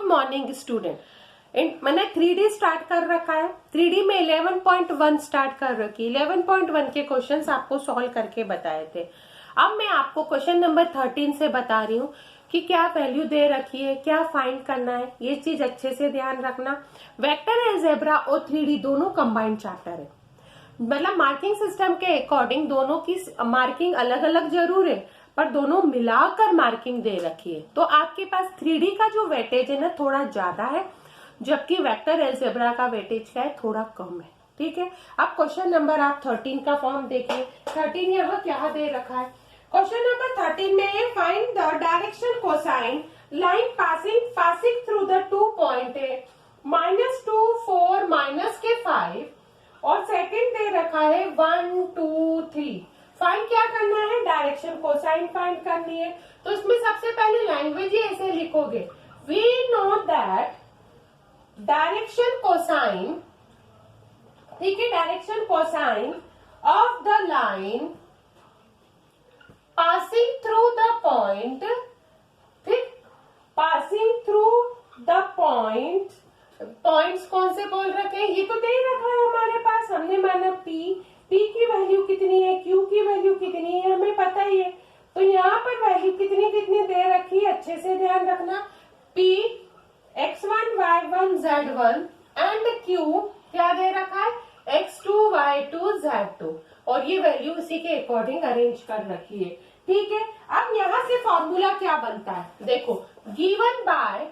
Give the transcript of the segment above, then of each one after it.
Morning student. मैंने 3D start कर रखा है। 3D में 11.1 स्टार्ट कर रखी। 11.1 के क्वेश्चंस आपको सॉल्व करके बताए थे। अब मैं आपको क्वेश्चन नंबर 13 से बता रही हूँ कि क्या वैल्यू दे रखी है, क्या फाइंड करना है, ये चीज अच्छे से ध्यान रखना। वेक्टर अलजेब्रा और 3D दोनों कंबाइंड चैप्टर है, मतलब मार्किंग सिस्टम के अकॉर्डिंग दोनों की मार्किंग अलग अलग जरूर है, पर दोनों मिलाकर मार्किंग दे रखी है। तो आपके पास 3D का जो वेटेज है ना थोड़ा ज्यादा है, जबकि वेक्टर अलजेब्रा का वेटेज क्या है, थोड़ा कम है। ठीक है, अब क्वेश्चन नंबर आप 13 का फॉर्म देखिए। 13 यहाँ क्या दे रखा है। क्वेश्चन नंबर 13 में find the direction cosine line passing through the 2 point है -2 4 -5 और सेकंड दे रखा है 1 2 3। फाइंड क्या करना है, डायरेक्शन कोसाइन फाइंड करनी है। तो इसमें सबसे पहले लैंग्वेज ही ऐसे लिखोगे, we know that direction cosine, ठीक है, direction cosine of the line passing through the point, ठीक, passing through the point, points कौन से बोल रखे हैं, ये तो दे रखा है हमारे पास। हमने माना P की वैल्यू कितनी है, Q की वैल्यू कितनी है, हमें पता ही है। तो यहाँ पर वैल्यू कितनी कितनी दे रखी है, अच्छे से ध्यान रखना। P x1 y1 z1 and Q क्या दे रखा है, x2 y2 z2, और ये वैल्यू इसी के अकॉर्डिंग अरेंज कर रखी है। ठीक है, अब यहाँ से फॉर्मूला क्या बनता है, देखो, गिवन बाय,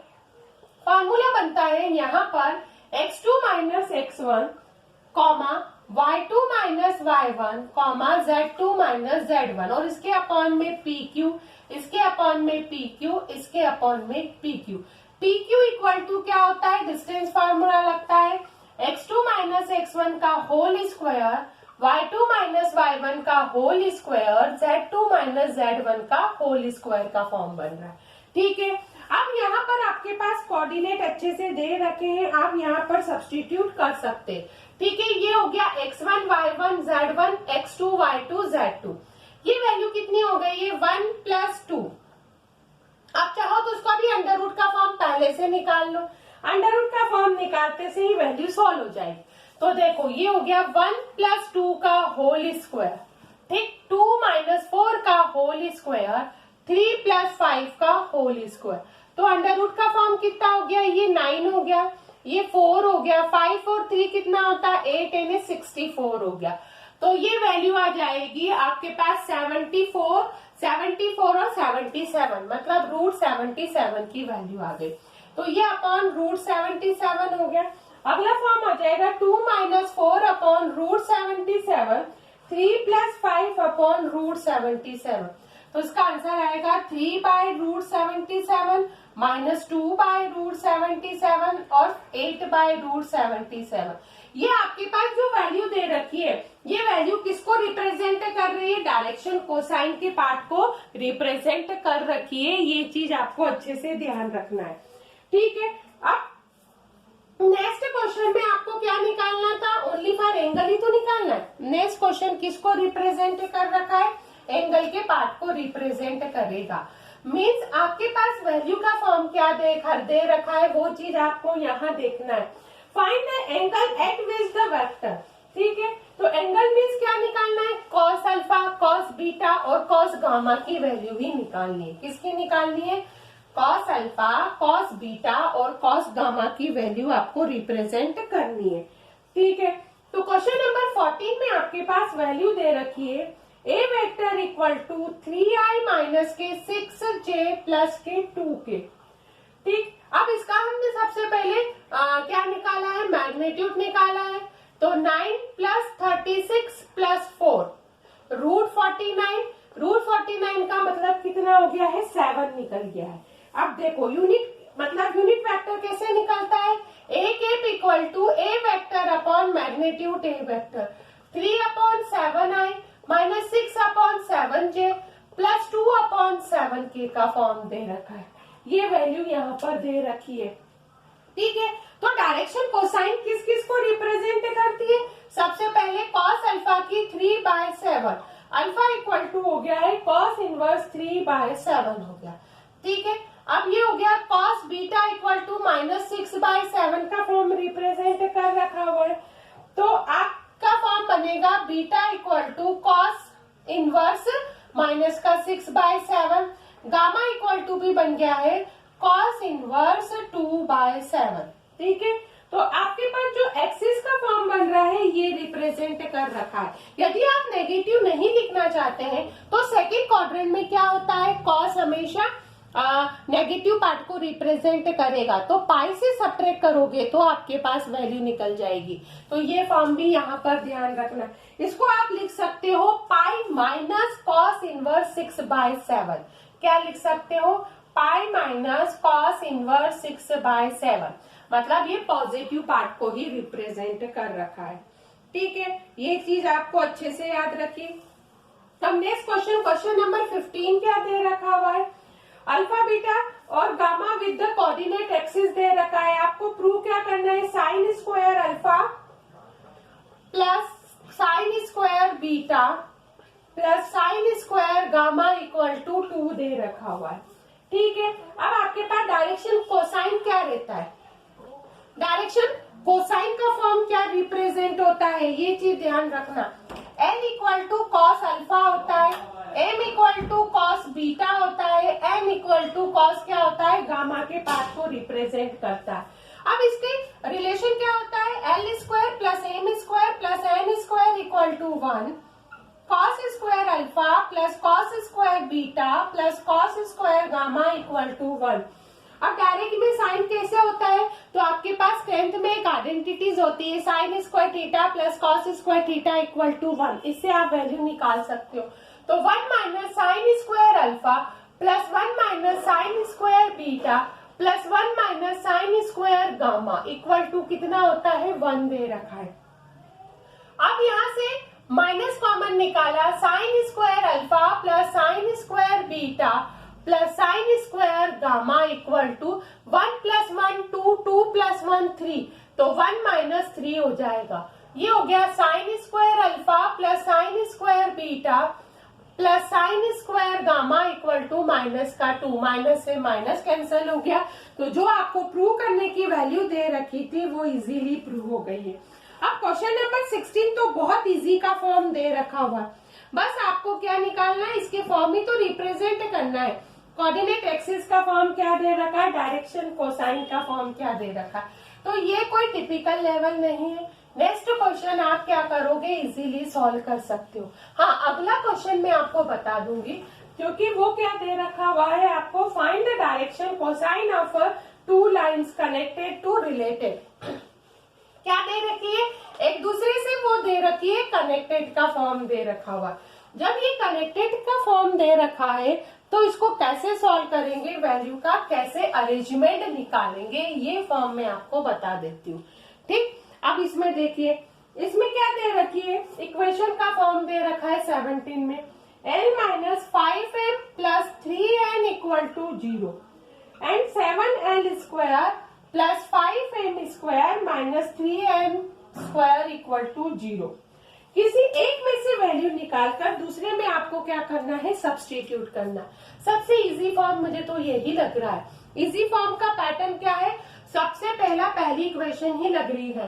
फॉर्मूला बनता है यहाँ पर x2 minus x1 comma y2 minus y1 comma z2 minus z1, और इसके अपॉन में pq, इसके अपॉन में pq, इसके अपॉन में pq। pq इक्वल टू क्या होता है, डिस्टेंस फॉर्मूला लगता है x2 माइनस x1 का whole square, y2 minus y1 का whole square, z2 minus z1 का होल स्क्वायर का फॉर्म बन रहा है। ठीक है, अब यहाँ पर आपके पास कोऑर्डिनेट अच्छे से दे रखे हैं, आप यहाँ पर सब्स्टिट्यूट कर सकते हैं। ठीक है, ये हो गया x1 y1 z1 x2 y2 z2, ये वैल्यू कितनी हो गई है 1 + 2। आप चाहो तो उसका भी अंडर रूट का फॉर्म पहले से निकाल लो, अंडर रूट का फॉर्म निकालते से ही वैल्यू सॉल्व हो जाएगी। तो देखो ये हो गया 1 + 2 का होल स्क्वायर, ठीक, 2 - 4 का होल स्क्वायर, 3 + 5 का होल स्क्वायर। तो अंडर रूट का फॉर्म कितना हो गया, ये 9 हो गया, ये 4 हो गया, 5 और 3 कितना होता है 8 यानी 64 हो गया। तो ये वैल्यू आ जाएगी आपके पास 74 और 77, मतलब √77 की वैल्यू आ गई। तो ये अपॉन √77 हो गया। अगला फॉर्म आ जाएगा 2 - 4 अपॉन √77, 3 + 5 अपॉन √77। तो इसका आंसर आएगा 3/√77 -2/√77 और 8/√77। ये आपके पास जो वैल्यू दे रखी है, ये वैल्यू किसको रिप्रेजेंट कर रही है, डायरेक्शन कोसाइन के पार्ट को रिप्रेजेंट कर रखी है। ये चीज आपको अच्छे से ध्यान रखना है। ठीक है, अब नेक्स्ट क्वेश्चन में आपको क्या निकालना था, ओनली फॉर एंगल ही तो निकालना है। नेक्स्ट क्वेश्चन किसको रिप्रेजेंट कर रखा है, एंगल के पार्ट को रिप्रेजेंट करेगा। मीन्स आपके पास वैल्यू का फॉर्म क्या दे रखा है, वो चीज आपको यहाँ देखना है। Find the angle eight which the vector, ठीक है, तो एंगल मीन्स क्या निकालना है, कॉस अल्फा, कॉस बीटा और कॉस गामा की वैल्यू ही निकालनी है। किसकी निकालनी है, कॉस अल्फा, कॉस बीटा और कॉस गामा की वैल्यू आपको रिप्रेजेंट करनी है। ठीक है, तो क्वेश्चन नंबर 14 में आपके पास वैल्यू दे रखी है a vector equal to 3i - के 6j + के 2k। ठीक, अब इसका हमने सबसे पहले क्या निकाला है, मैग्नीट्यूड निकाला है। तो 9 + 36 + 4 √49 का मतलब कितना हो गया है, 7 निकल गया है। अब देखो यूनिट वेक्टर कैसे निकलता है, a cap equal to a vector upon magnitude a vector, 3/7i -6/7j + 2/7k का फॉर्म दे रखा है। ये वैल्यू यहाँ पर दे रखी है। ठीक है, तो डायरेक्शन कोसाइन किस किस को रिप्रेजेंट करती है, सबसे पहले कॉस अल्फा की 3/7, अल्फा इक्वल टू हो गया है कॉस इनवर्स 3/7 हो गया। ठीक है, अब ये हो गया cos beta equal to minus का 6/7, गामा इक्वल टू भी बन गया है cos इनवर्स 2/7। ठीक है, तो आपके पास जो एक्सिस का फॉर्म बन रहा है ये रिप्रेजेंट कर रखा है। यदि आप नेगेटिव नहीं लिखना चाहते हैं तो सेकंड क्वाड्रेंट में क्या होता है, कॉस हमेशा नेगेटिव पार्ट को रिप्रेजेंट करेगा, तो पाई से सब्ट्रैक्ट करोगे तो आपके पास वैल्यू निकल जाएगी। तो ये फॉर्म भी यहाँ पर ध्यान रखना। इसको आप लिख सकते हो पाई माइनस कॉस इनवर्स 6/7। क्या लिख सकते हो, पाई माइनस कॉस इनवर्स 6/7, मतलब ये पॉजिटिव पार्ट को ही रिप्रेजेंट कर रखा है। ठीक है, ये चीज आपको अच्छे से याद रखिए। अब नेक्स्ट क्वेश्चन नंबर 15 क्या दे रखा हुआ है, अल्फा बीटा और gamma with the coordinate axis दे रखा है। आपको प्रूव क्या करना है, sine square alpha plus sine square beta plus sine square gamma equal to 2 दे रखा हुआ है। ठीक है, अब आपके पास डायरेक्शन कोसाइन क्या रहता है, डायरेक्शन कोसाइन का फॉर्म क्या रिप्रेजेंट होता है, ये चीज ध्यान रखना। n equal to cos alpha होता है, m equal to cos beta होता है, n इक्वल टू कॉस क्या होता है, गामा के पार्ट को रिप्रेजेंट करता है। अब इसके रिलेशन क्या होता है, L square plus M square plus N square equal to 1, cos square alpha plus cos square beta plus cos square gamma equal to 1। अब डायरेक्ट में साइन कैसे होता है, तो आपके पास 10th में एक आइडेंटिटीज होती है, sine square theta plus cos square theta equal to 1, इससे आप वैल्यू निकाल सकते हो। तो 1 minus sine square alpha plus 1 minus sine square beta plus 1 minus sine square gamma equal to कितना होता है, 1 दे रखा है। अब यहाँ से माइनस कॉमन निकाला, sine square alpha plus sine square beta plus sine square gamma equal to 1 plus 1 2, 2 plus 1 3, तो 1 माइनस 3 हो जाएगा। ये हो गया sine square alpha plus sine square beta plus sine square gamma equal to minus का 2, minus से minus cancel हो गया। तो जो आपको प्रूव करने की वैल्यू दे रखी थी वो इजीली प्रूव हो गई है। अब क्वेश्चन नंबर 16 तो बहुत इजी का फॉर्म दे रखा हुआ, बस आपको क्या निकालना है, इसके फॉर्म ही तो रिप्रेजेंट करना है। कोऑर्डिनेट एक्सिस का फॉर्म क्या दे रखा है, डायरेक्शन कोसाइन का फॉर्म क्या दे रखा है, तो ये कोई टिपिकल लेवल नहीं है। नेक्स्ट क्वेश्चन आप क्या करोगे, इजीली सॉल्व कर सकते हो। हाँ, अगला क्वेश्चन मैं आपको बता दूंगी, क्योंकि वो क्या दे रखा हुआ है आपको, find the direction cosine of 2 lines connected to related. क्या दे रखी है, एक दूसरे से वो दे रखी है, कनेक्टेड का फॉर्म दे रखा हुआ। जब ये कनेक्टेड का फॉर्म दे रखा है तो इसको कैसे सॉल्व करेंगे, वैल्यू का कैसे अरेंजमेंट निकालेंगे, ये फॉर्म मैं आपको बता देती हूँ। ठीक, अब इसमें देखिए, इसमें क्या दे रखी है, इक्वेशन का फॉर्म दे रखा है 17 में, l minus 5m plus 3n equal to 0 and 7l square plus 5m square minus 3n square equal to 0। किसी एक में से वैल्यू निकालकर दूसरे में आपको क्या करना है, सब्स्टिट्यूट करना। सबसे इजी फॉर्म मुझे तो यही लग रहा है। इजी फॉर्म का पैटर्न क्या है, सबसे पहली इक्वेशन ही लग रही है।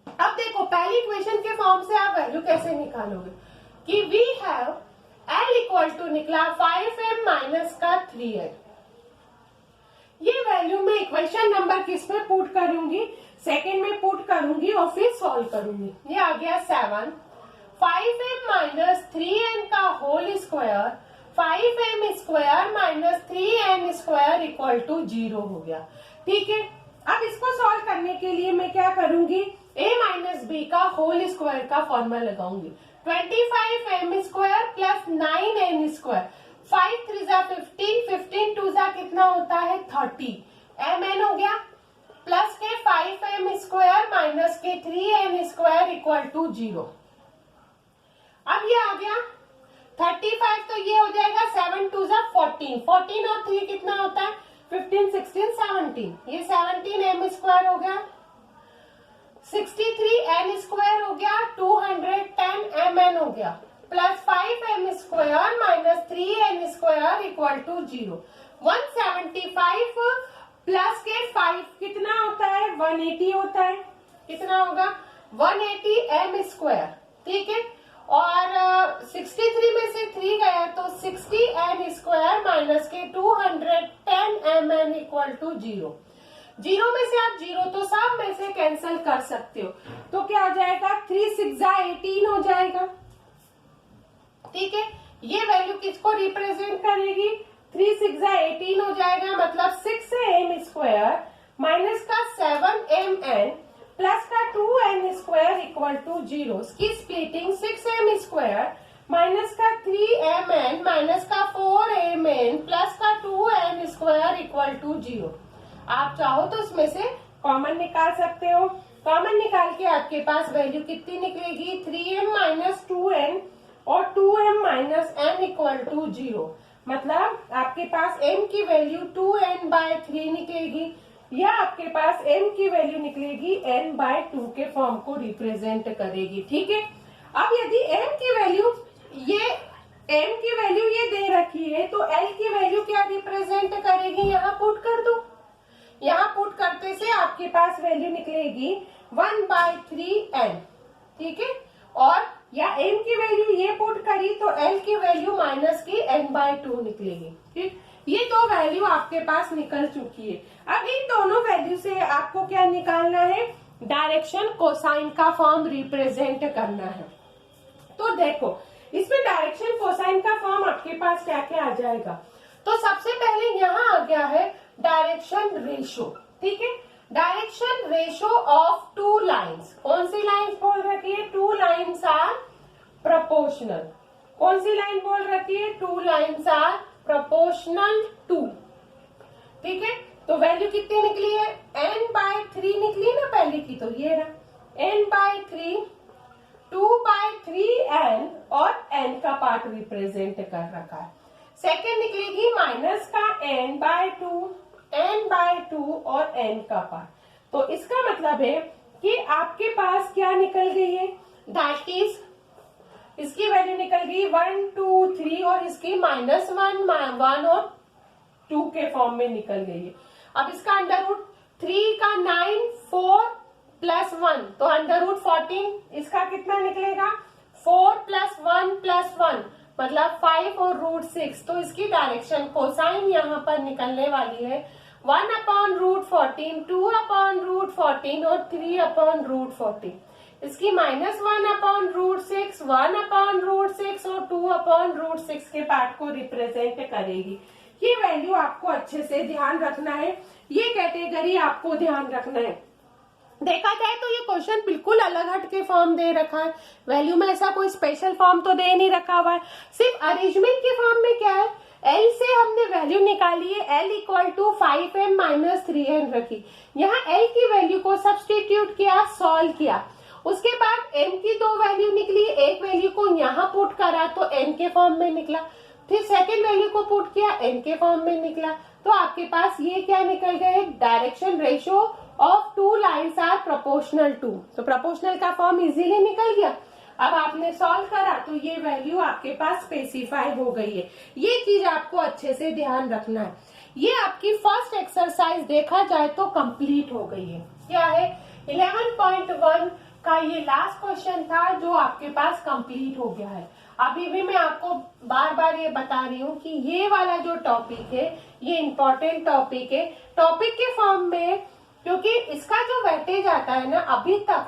अब देखो, पहली इक्वेशन के फॉर्म से आप वैल्यू कैसे निकालोगे, कि we have l equal to निकला 5m माइनस का 3n। ये वैल्यू मैं इक्वेशन नंबर किस में पुट करूंगी, सेकेंड में पुट करूंगी और फिर सॉल्व करूंगी। ये आ गया 7, 5m माइनस 3n का whole square, 5m square minus 3n square equal to 0 हो गया। ठीक है, अब इसको सॉल्व करने के लिए मैं क्या करूंगी, a माइनस b का होल स्क्वायर का फॉर्मूला लगाऊंगी। 25m square plus 9n square, 5 3 जा 15, 15 2 जा कितना होता है 30, mn हो गया, प्लस के 5m स्क्वायर माइनस के 3n स्क्वायर इक्वल टू 0। अब ये आ गया 35, तो ये हो जाएगा 7 2 जा 14, 14 और 3 कितना होता है 15, 16 17, ये 17m स्क्वायर हो गया, 63n स्क्वायर हो गया, 210 mn हो गया, plus 5m square minus 3n square equal to 0। 175 plus के 5 कितना होता है 180 होता है, कितना होगा 180 m स्क्वायर। ठीक है, और 63 में से 3 गया तो 60n स्क्वायर माइनस के 210mn इक्वल टू 0। 0 में से आप 0 तो सब में से कैंसिल कर सकते हो, तो क्या हो जाएगा 3 6 18 हो जाएगा। ठीक है, ये वैल्यू किसको रिप्रेजेंट करेगी, 3 6 18 हो जाएगा, मतलब 6m स्क्वायर माइनस का 7mn प्लस का 2n स्क्वायर इक्वल टू 0। इसकी स्प्लिटिंग 6m स्क्वायर माइनस का 3mn माइनस का 4mn प्लस का 2n स्क्वायर इक्वल टू 0। आप चाहो तो इसमें से कॉमन निकाल सकते हो। कॉमन निकाल के आपके पास वैल्यू कितनी निकलेगी, 3m माइनस 2n और 2m minus n equal to 0। मतलब आपके पास m की वैल्यू 2n/3 निकलेगी, या आपके पास m की वैल्यू निकलेगी n/2 के फॉर्म को रिप्रेजेंट करेगी। ठीक है, अब यदि m की वैल्यू ये दे रखी है तो l की वैल्यू क्या रिप्रेजेंट करेगी, यहाँ पुट कर दो। यहाँ पुट करते से आपके पास वैल्यू निकलेगी 1/3n। ठीक है, और या m की वैल्यू ये पुट करी तो l की वैल्यू माइनस की n/2 निकलेगी। ठीक, ये दो वैल्यू आपके पास निकल चुकी है। अब इन दोनों वैल्यू से आपको क्या निकालना है, डायरेक्शन कोसाइन का फॉर्म रिप्रेजेंट करना है। तो देखो इसमें डायरेक्शन कोसाइन का फॉर्म आपके पास क्या क्या आ जाएगा। तो सबसे पहले यहाँ आ गया है डायरेक्शन रेशो। ठीक है, direction ratio of two lines. कौन सी लाइन्स बोल रखी है, टू लाइन्स आर प्रोपोर्शनल। कौन सी लाइन बोल रखी है, two lines are proportional to. ठीक है, तो वैल्यू कितनी निकली है, n/3 निकली ना पहले की, तो ये रहा n/3, 2/3n और n का पार्ट रिप्रेजेंट कर रखा है। सेकेंड निकलेगी माइनस का n/2, n/2 और n का पार्ट। तो इसका मतलब है कि आपके पास क्या निकल गई है, दैट इज इसकी वैल्यू निकल गई 1 2 3 और इसकी -1 1 और 2 के फॉर्म में निकल गई है। अब इसका अंडर रूट 3 का 9 4 प्लस 1 तो अंडर रूट 14, इसका कितना निकलेगा 4 प्लस 1 प्लस 1 मतलब 5 और रूट 6। तो इसकी डायरेक्शन कोसाइन यहाँ पर निकलने वाली है 1/√14, 2/√14 और 3/√14। इसकी -1/√6, 1/√6 और 2/√6 के पार्ट को रिप्रेजेंट करेगी। ये वैल्यू आपको अच्छे से ध्यान रखना है, ये कैटेगरी आपको ध्यान रखना है। देखा जाए तो ये क्वेश्चन बिल्कुल अलग हट के फॉर्म दे रखा है, वैल्यू में ऐसा कोई स्पेशल फॉर्म तो दे नहीं रखा हुआ है। सिर्फ अरेंजमेंट के फॉर्म में क्या है, L से हमने वैल्यू निकाली है, L equal to 5m minus 3n रखी। यहाँ L की वैल्यू को सब्सटीट्यूट किया, सॉल्व किया। उसके बाद m की दो वैल्यू निकली, एक वैल्यू को यहाँ पुट करा तो n के फॉर्म में निकला, फिर सेकेंड वैल्यू को पुट किया n के फॉर्म में निकला। तो आपके पास ये क्या निकल गए, direction ratio of two lines are proportional to. तो प्रोपोर्शनल का फॉर्म इजीली निकल गया। अब आपने सॉल्व करा तो ये वैल्यू आपके पास स्पेसिफाई हो गई है। ये चीज आपको अच्छे से ध्यान रखना है। ये आपकी फर्स्ट एक्सरसाइज देखा जाए तो कंप्लीट हो गई है। क्या है, 11.1 का ये लास्ट क्वेश्चन था जो आपके पास कंप्लीट हो गया है। अभी भी मैं आपको बार बार ये बता रही हूँ कि ये वाला जो टॉपिक है ये इम्पोर्टेंट टॉपिक है। टॉपिक के फॉर्म में, क्योंकि इसका जो वेटेज आता है ना, अभी तक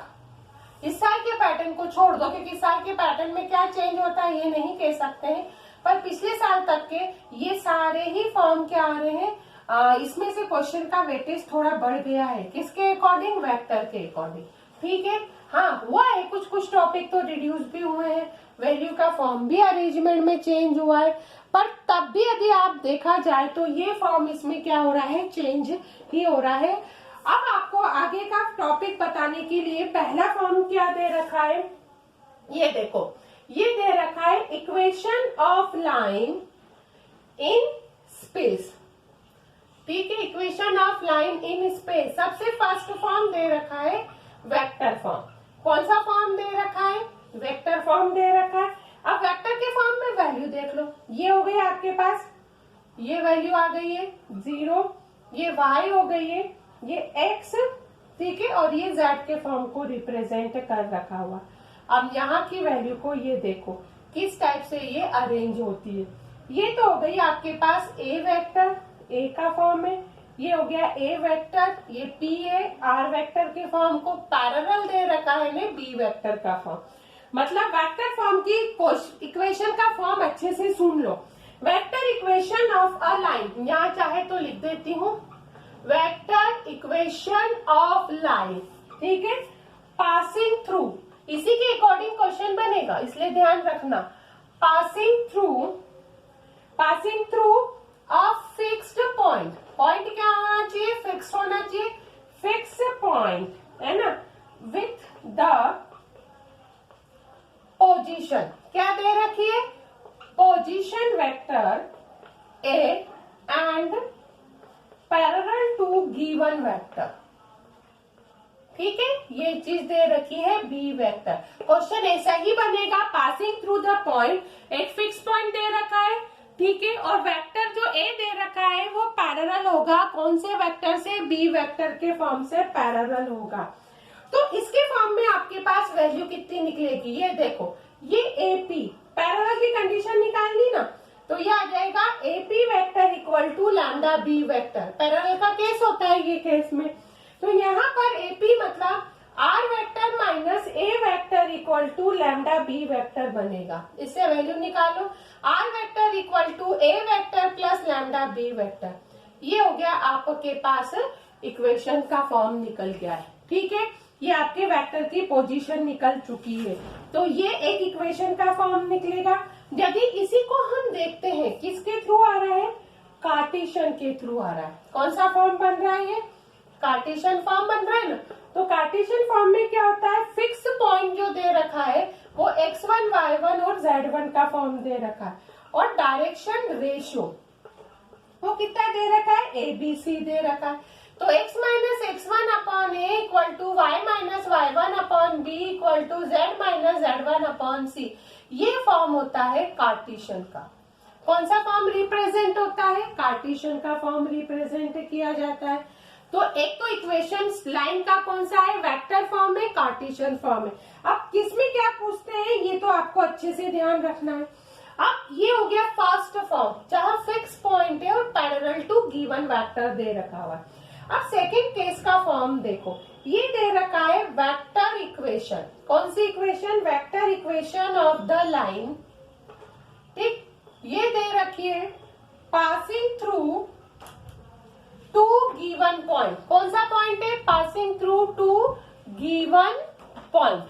इस साल के पैटर्न को छोड़ दो, क्योंकि इस साल के पैटर्न में क्या चेंज होता है ये नहीं कह सकते हैं, पर पिछले साल तक के ये सारे ही फॉर्म क्या आ रहे हैं, इसमें से क्वेश्चन का वेटेज थोड़ा बढ़ गया है। किसके अकॉर्डिंग, वेक्टर के अकॉर्डिंग। ठीक है, हाँ हुआ है, कुछ कुछ टॉपिक तो रिड्यूस भी हुए हैं, वैल्यू का फॉर्म भी अरेंजमेंट में चेंज हुआ है, पर तब भी यदि आप देखा जाए तो ये फॉर्म इसमें क्या हो रहा है, चेंज ही हो रहा है। अब आपको आगे का टॉपिक बताने के लिए पहला फॉर्म क्या दे रखा है, ये देखो, ये दे रखा है equation of line in space. ठीक है, equation of line in space. सबसे फर्स्ट फॉर्म दे रखा है वेक्टर फॉर्म। कौन सा फॉर्म दे रखा है, वेक्टर फॉर्म दे रखा है। अब वेक्टर के फॉर्म में वैल्यू देख लो, ये हो गई आपके पास, ये वैल्यू आ गई है 0, ये y हो गई है, ये x, ठीक है, और ये z के फॉर्म को रिप्रेजेंट कर रखा हुआ। अब यहाँ की वैल्यू को ये देखो किस टाइप से ये अरेंज होती है। ये तो हो गई आपके पास ए वेक्टर, ए का फॉर्म है, ये हो गया ए वेक्टर, ये पी है, आर वेक्टर के फॉर्म को पैरेलल दे रखा है ने बी वेक्टर का फॉर्म। मतलब वेक्टर फॉर्म की इक्वेशन का फॉर्म अच्छे से सुन लो। Vector equation of a line, यहाँ चाहे तो लिख देती हूँ वेक्टर इक्वेशन ऑफ लाइन, ठीक है, पासिंग थ्रू, इसी के अकॉर्डिंग क्वेश्चन बनेगा इसलिए ध्यान रखना। Passing through a fixed point, point क्या होना चाहिए, फिक्स होना चाहिए, फिक्स पॉइंट है ना, विथ द पोजीशन क्या दे रखी है, position vector A and parallel to given vector, ठीक है, ये चीज दे रखी है बी वेक्टर। क्वेश्चन ऐसा ही बनेगा, पासिंग थ्रू द पॉइंट, एक फिक्स पॉइंट दे रखा है, ठीक है, और वेक्टर जो ए दे रखा है वो पैरेलल होगा कौन से वेक्टर से, बी वेक्टर के फॉर्म से पैरेलल होगा। तो इसके फॉर्म में आपके पास वैल्यू कितनी निकलेगी, ये देखो, ये एपी पैरेलल की कंडीशन निकालनी ना, तो ये आ जाएगा AP vector equal to lambda B vector. Parallel का केस होता है ये केस में, तो यहाँ पर एपी मतलब R vector minus A vector equal to lambda B vector बनेगा। इससे वैल्यू निकालो, R vector equal to A vector plus lambda B vector. ये हो गया आपके पास इक्वेशन का फॉर्म निकल गया है, ठीक है, ये आपके वेक्टर की पोजीशन निकल चुकी है। तो ये एक इक्वेशन का फॉर्म निकलेगा। यदि इसी को हम देखते हैं किसके थ्रू आ रहा है, कार्टेशियन के थ्रू आ रहा है। कौन सा फॉर्म बन रहा है, ये कार्टेशियन फॉर्म बन रहा है ना। तो कार्टेशियन फॉर्म में क्या होता है, फिक्स पॉइंट जो दे रखा है वो x1, y1 और z1 का फॉर्म दे रखा है, और डायरेक्शन रेशियो वो कितना दे रखा है, ABC दे रखा है। तो x minus x1 upon A equal to y minus y1 upon B equal to z minus z1 upon C, ये फॉर्म होता है कार्टेशियन का। कौन सा फॉर्म रिप्रेजेंट होता है, कार्टेशियन का फॉर्म रिप्रेजेंट किया जाता है। तो एक तो इक्वेशन लाइन का कौन सा है, वेक्टर फॉर्म है, कार्टेशियन फॉर्म है। अब किसमें क्या पूछते हैं ये तो आपको अच्छे से ध्यान रखना है। अब ये हो गया फर्स्ट फॉर्म जहां फिक्स पॉइंट है और पैरेलल टू गिवन वेक्टर दे रखा हुआ है। अब सेकंड केस का फॉर्म देखो, ये दे रखा है वेक्टर इक्वेशन। कौन सी equation, vector equation of the line, ठीक, ये दे रखी है passing through two given point. कौन सा पॉइंट है, passing through two given point,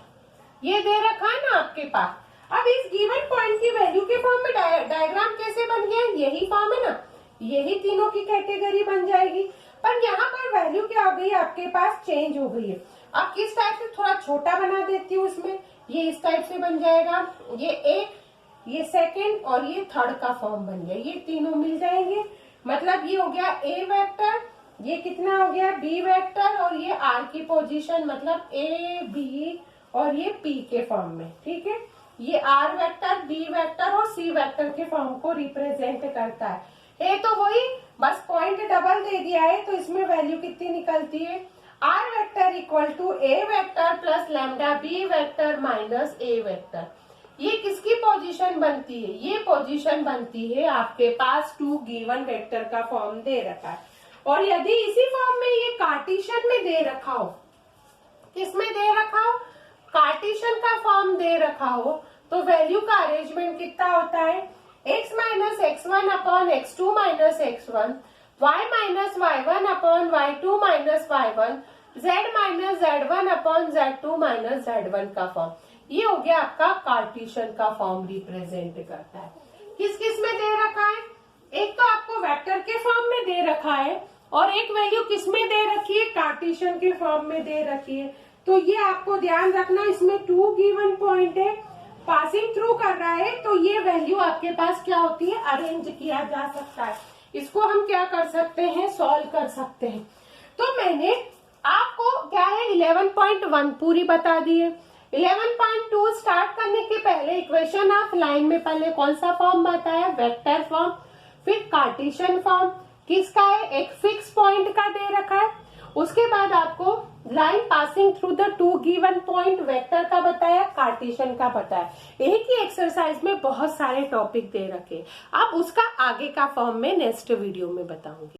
ये दे रखा है ना आपके पास। अब इस गिवन पॉइंट की वैल्यू के फॉर्म में डायग्राम कैसे बन गया, यही फॉर्म है ना, यही तीनों की कैटेगरी बन जाएगी। पर यहाँ पर वैल्यू क्या हो गई आपके पास, चेंज हो गई है। अब किस टाइप से, थोड़ा छोटा बना देती हूँ उसमें, ये इस टाइप से बन जाएगा, ये एक, ये सेकंड और ये थर्ड का फॉर्म बन गया, ये तीनों मिल जाएंगे। मतलब ये हो गया ए वेक्टर, ये कितना हो गया बी वेक्टर, और ये आर की पोजीशन मतलब ए बी और ये पी के फॉर्म में, ठीक है। ये आर वेक्टर, बी वेक्टर और सी वेक्टर के फॉर्म को रिप्रेजेंट करता है। ए तो वही, बस पॉइंट डबल दे दिया है, तो इसमें वैल्यू कितनी निकलती है, R vector equal to A vector plus lambda B vector minus A vector. ये किसकी पोजीशन बनती है, ये पोजीशन बनती है आपके पास टू गिवन वेक्टर का फॉर्म दे रखा है। और यदि इसी फॉर्म में ये कार्टेशियन में दे रखा हो, किसमें दे रखा हो, कार्टेशियन का फॉर्म दे रखा हो, तो वैल्यू का अरेंजमेंट कितना होता है, x minus x1 upon x2 minus x1, y minus y1 upon y2 minus y1, z minus z1 upon z2 minus z1 का फॉर्म। ये हो गया आपका कार्टेशियन का फॉर्म रिप्रेजेंट करता है। किस किस में दे रखा है, एक तो आपको वेक्टर के फॉर्म में दे रखा है और एक वैल्यू किस में दे रखी है, कार्टेशियन के फॉर्म में दे रखी है। तो ये आपको ध्यान रखना, इसमें टू गिवन पॉइंट है, पासिंग थ्रू कर रहा है, तो ये वैल्यू आपके पास क्या होती है, अरेंज किया जा सकता है। इसको हम क्या कर सकते हैं, सॉल्व कर सकते हैं। तो मैंने आपको क्या है 11.1 पूरी बता दी है। 11.2 स्टार्ट करने के पहले इक्वेशन ऑफ लाइन में पहले कौन सा फॉर्म बताया, वेक्टर फॉर्म, फिर कार्टेशियन फॉर्म किसका है, एक फिक्स पॉइंट का दे रखा है। उसके बाद आपको line passing through the two given point, vector का बताया, कार्टेशियन का बताया। एक ही एक्सरसाइज में बहुत सारे टॉपिक दे रखे। अब उसका आगे का फॉर्म में नेक्स्ट वीडियो में बताऊंगी।